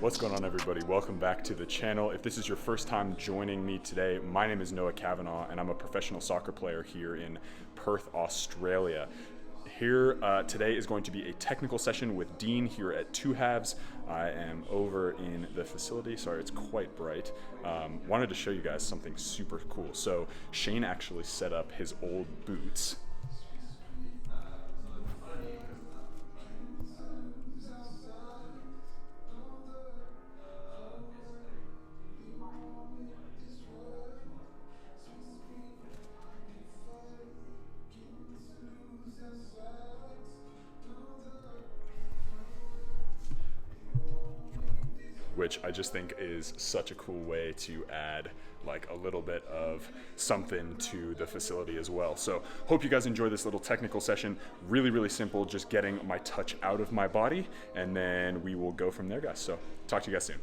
What's going on, everybody? Welcome back to the channel. If this is your first time joining me today, my name is Noah Cavanaugh and I'm a professional soccer player here in Perth, Australia. Here today is going to be a technical session with Dean here at Two Halves. I am over in the facility. Sorry, it's quite bright. Wanted to show you guys something super cool. So Shane actually set up his old boots. Which I just think is such a cool way to add like a little bit of something to the facility as well. So hope you guys enjoy this little technical session. Really, really simple, just getting my touch out of my body, and then we will go from there, guys. So talk to you guys soon.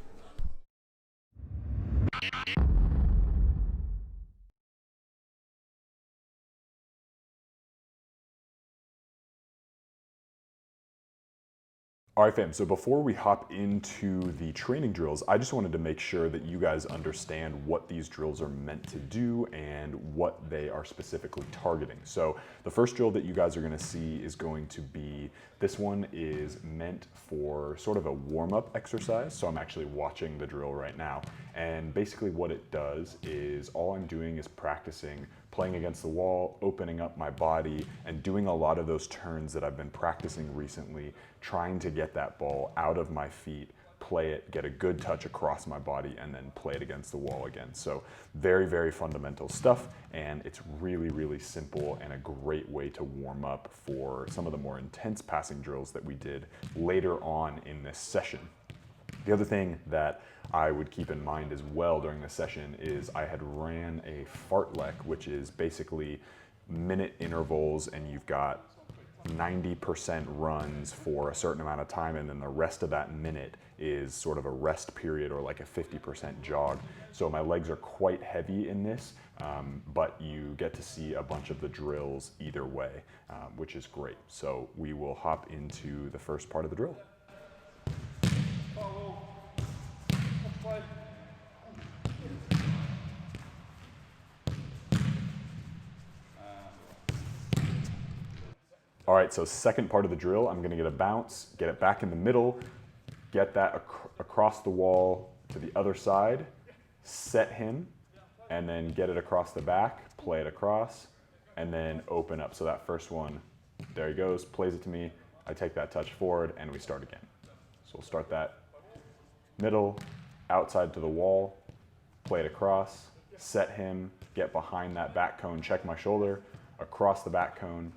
All right, fam, so before we hop into the training drills, I just wanted to make sure that you guys understand what these drills are meant to do and what they are specifically targeting. So the first drill that you guys are gonna see is going to be, this one is meant for sort of a warm-up exercise. So I'm actually watching the drill right now. And basically what it does is all I'm doing is practicing playing against the wall, opening up my body, and doing a lot of those turns that I've been practicing recently, trying to get that ball out of my feet, play it, get a good touch across my body, and then play it against the wall again. So very, very fundamental stuff, and it's really, really simple and a great way to warm up for some of the more intense passing drills that we did later on in this session. The other thing that I would keep in mind as well during this session is I had ran a fartlek, which is basically minute intervals, and you've got 90% runs for a certain amount of time, and then the rest of that minute is sort of a rest period or like a 50% jog. So my legs are quite heavy in this, but you get to see a bunch of the drills either way, which is great. So we will hop into the first part of the drill. All right, so second part of the drill, I'm gonna get a bounce, get it back in the middle, get that across the wall to the other side, set him, and then get it across the back, play it across, and then open up. So that first one, there he goes, plays it to me, I take that touch forward, and we start again. So we'll start that middle, outside to the wall, play it across, set him, get behind that back cone, check my shoulder, across the back cone,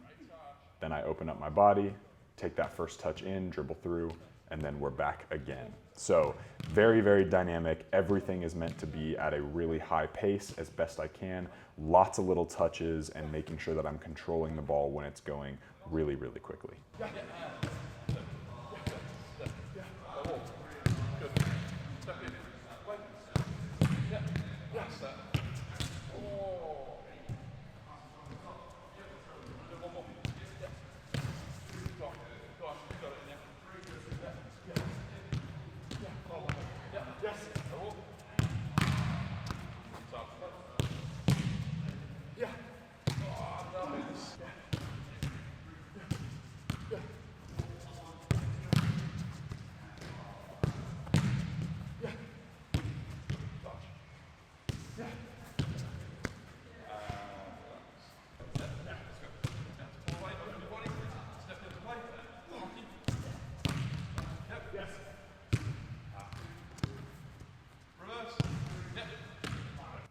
then I open up my body, take that first touch in, dribble through, and then we're back again. So very, very dynamic. Everything is meant to be at a really high pace as best I can. Lots of little touches and making sure that I'm controlling the ball when it's going really, really quickly.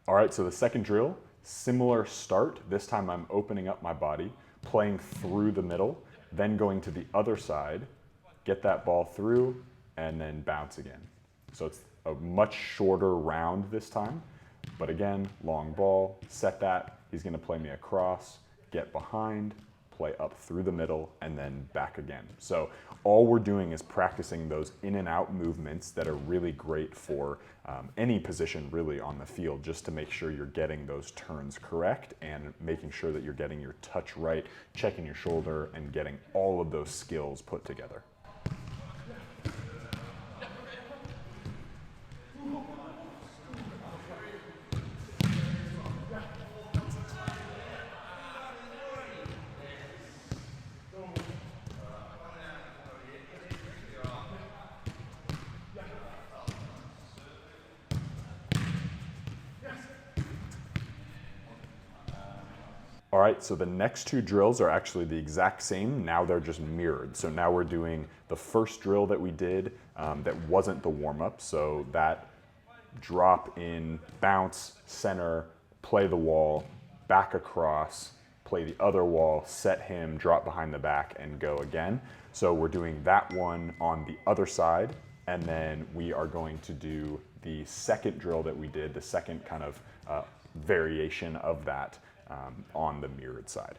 All right, so the second drill, similar start. This time I'm opening up my body, playing through the middle, then going to the other side, get that ball through, and then bounce again. So it's a much shorter round this time, but again, long ball, set that. He's gonna play me across, get behind, play up through the middle, and then back again. So all we're doing is practicing those in and out movements that are really great for any position really on the field, just to make sure you're getting those turns correct and making sure that you're getting your touch right, checking your shoulder, and getting all of those skills put together. All right, so the next two drills are actually the exact same. Now they're just mirrored. So now we're doing the first drill that we did that wasn't the warm-up. So that drop in, bounce, center, play the wall, back across, play the other wall, set him, drop behind the back, and go again. So we're doing that one on the other side, and then we are going to do the second drill that we did, the second kind of variation of that on the mirrored side.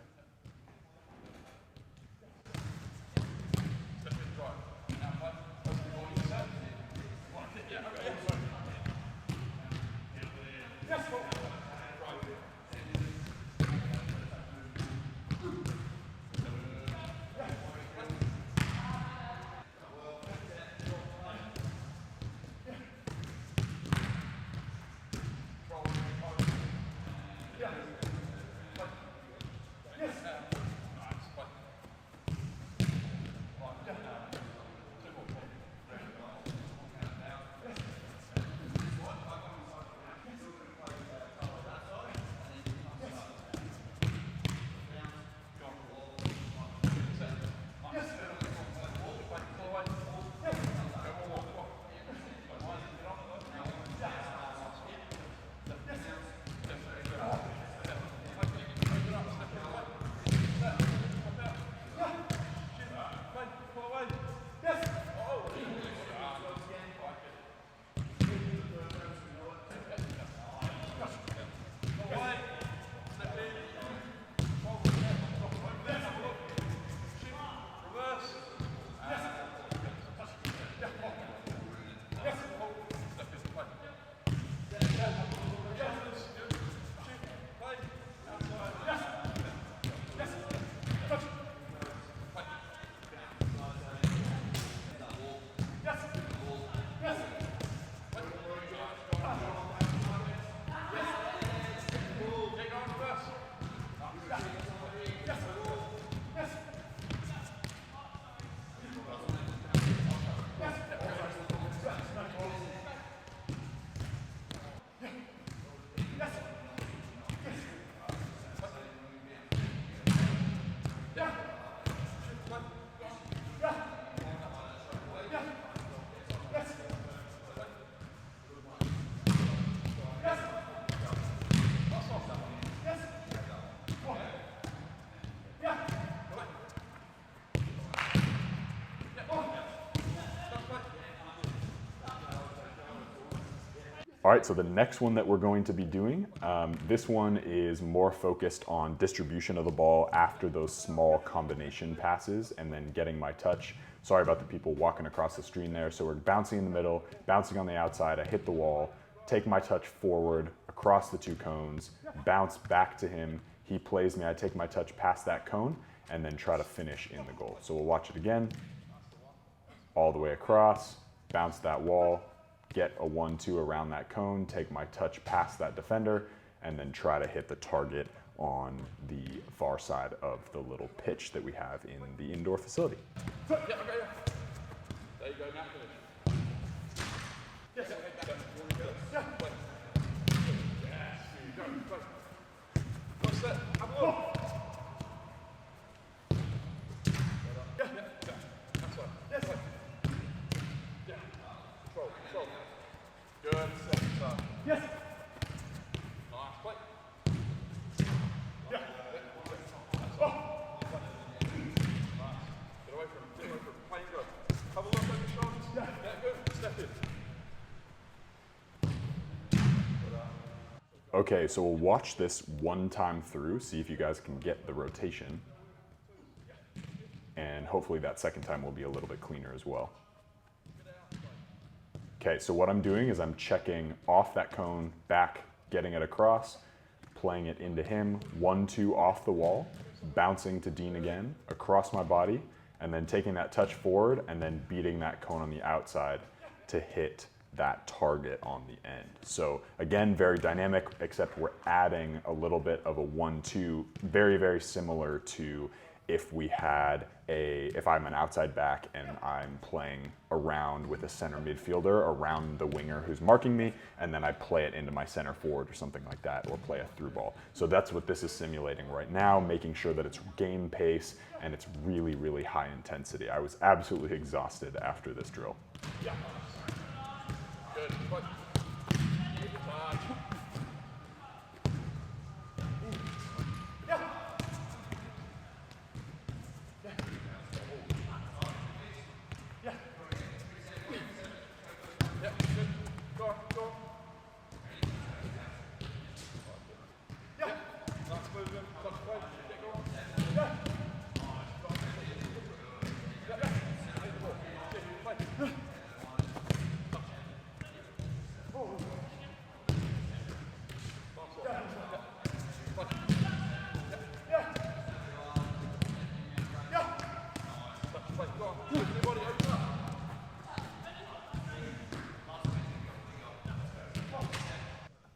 All right, so the next one that we're going to be doing, this one is more focused on distribution of the ball after those small combination passes and then getting my touch. Sorry about the people walking across the screen there. So we're bouncing in the middle, bouncing on the outside, I hit the wall, take my touch forward, across the two cones, bounce back to him, he plays me, I take my touch past that cone, and then try to finish in the goal. So we'll watch it again, all the way across, bounce that wall, get a 1-2 around that cone, take my touch past that defender, and then try to hit the target on the far side of the little pitch that we have in the indoor facility. Yeah, okay, yeah. There you go, now finish. Yes. Yeah. Yes, you go. What's that? Have a look. Yeah, yeah. That's right. Yes. Yeah. Control. Good. Second time. Yes. Nice play. Yeah. That's right. Nice. Get away from him. Playing good. Have a look on your shoulders. Yeah. Yeah, good. Step in. Okay, so we'll watch this one time through, see if you guys can get the rotation. And hopefully that second time will be a little bit cleaner as well. Okay, so what I'm doing is I'm checking off that cone, back, getting it across, playing it into him, 1-2 off the wall, bouncing to Dean again, across my body, and then taking that touch forward and then beating that cone on the outside to hit that target on the end. So again, very dynamic, except we're adding a little bit of a 1-2, very, very similar to if I'm an outside back and I'm playing around with a center midfielder around the winger who's marking me, and then I play it into my center forward or something like that, or play a through ball. So that's what this is simulating right now, making sure that it's game pace and it's really, really high intensity. I was absolutely exhausted after this drill. Yeah. Good. Good.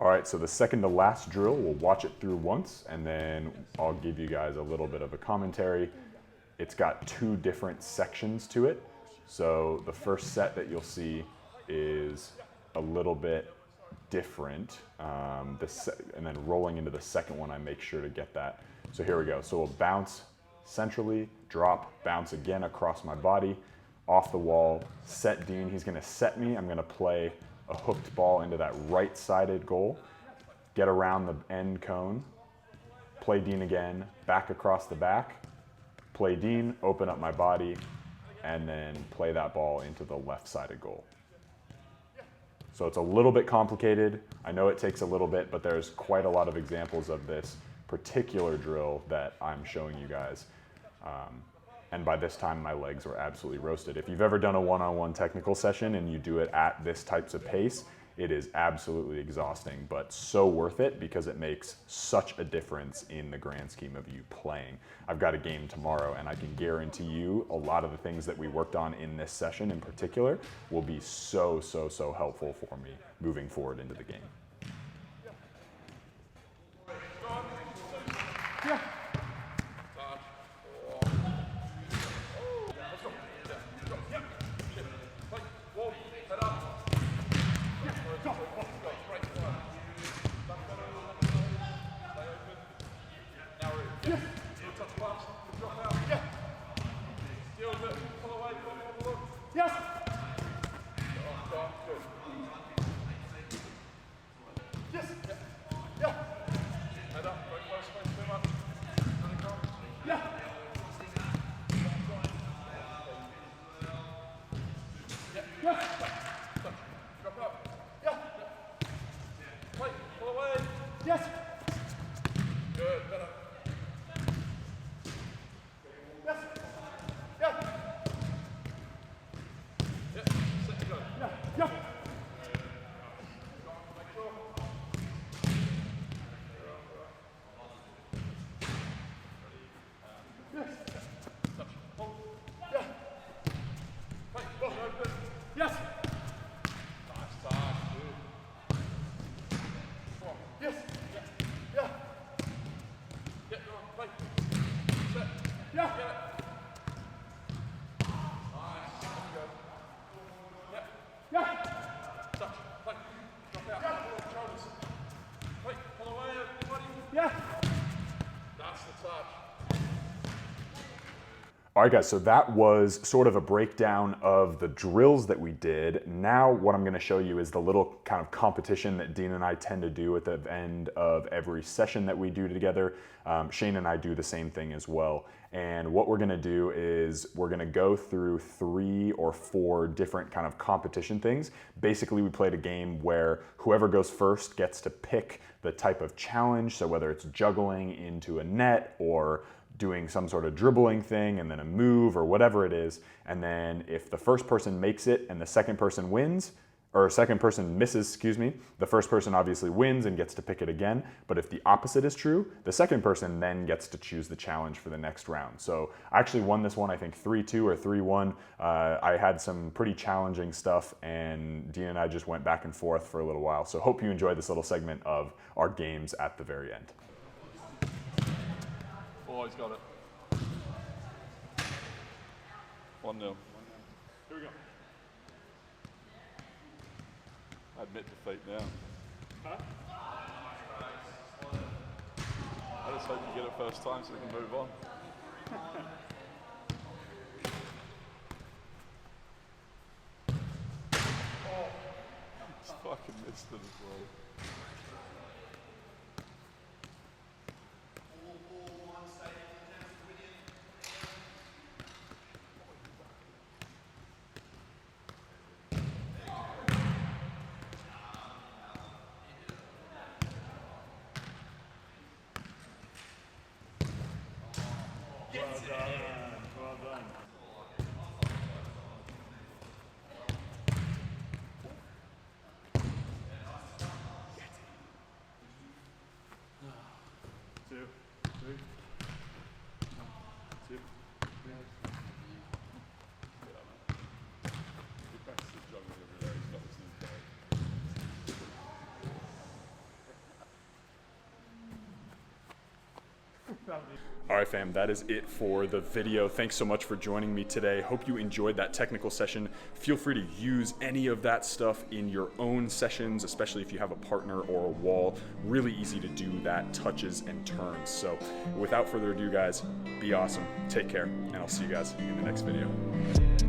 All right, so the second to last drill, we'll watch it through once, and then I'll give you guys a little bit of a commentary. It's got 2 different sections to it. So the first set that you'll see is a little bit different. And then rolling into the second one, I make sure to get that. So here we go. So we'll bounce centrally, drop, bounce again across my body, off the wall, set Dean. He's gonna set me. I'm gonna play a hooked ball into that right-sided goal, get around the end cone, play Dean again, back across the back, play Dean, open up my body, and then play that ball into the left-sided goal. So it's a little bit complicated. I know it takes a little bit, but there's quite a lot of examples of this particular drill that I'm showing you guys. And by this time, my legs were absolutely roasted. If you've ever done a one-on-one technical session and you do it at this types of pace, it is absolutely exhausting, but so worth it because it makes such a difference in the grand scheme of you playing. I've got a game tomorrow, and I can guarantee you a lot of the things that we worked on in this session in particular will be so helpful for me moving forward into the game. Yeah. Yes. Yes. Yeah. Head up. Very close. Too much. Yeah. Yeah. Drop up. Yeah. Wait. Pull away. Yes. Good. Better. Yes. Yeah. Yeah. Yes. Nice touch, dude. Yes. Yeah. Get on, play. Set. Yeah. Get it. Nice. Go. Yeah. Touch. Play. Drop out. Yeah. Shoulders. Play. Pull away, everybody. Yeah. That's the touch. All right, guys, so that was sort of a breakdown of the drills that we did. Now what I'm gonna show you is the little kind of competition that Dean and I tend to do at the end of every session that we do together. Shane and I do the same thing as well. And what we're gonna do is we're gonna go through 3 or 4 different kind of competition things. Basically, we played a game where whoever goes first gets to pick the type of challenge. So whether it's juggling into a net or doing some sort of dribbling thing and then a move or whatever it is. And then if the first person makes it and the second person wins, or second person misses, excuse me, the first person obviously wins and gets to pick it again. But if the opposite is true, the second person then gets to choose the challenge for the next round. So I actually won this one, I think 3-2 or 3-1. I had some pretty challenging stuff, and Dean and I just went back and forth for a little while. So hope you enjoyed this little segment of our games at the very end. Always got it. 1-0. Here we go. I admit defeat now. Huh? I just hope you get it first time so we can move on. Just fucking missed it as well. Well done. Two, three. Two. He practices juggling every day. He's got this new bag. All right, fam, that is it for the video. Thanks so much for joining me today. Hope you enjoyed that technical session. Feel free to use any of that stuff in your own sessions, especially if you have a partner or a wall. Really easy to do that, touches and turns. So without further ado, guys, be awesome, take care, and I'll see you guys in the next video.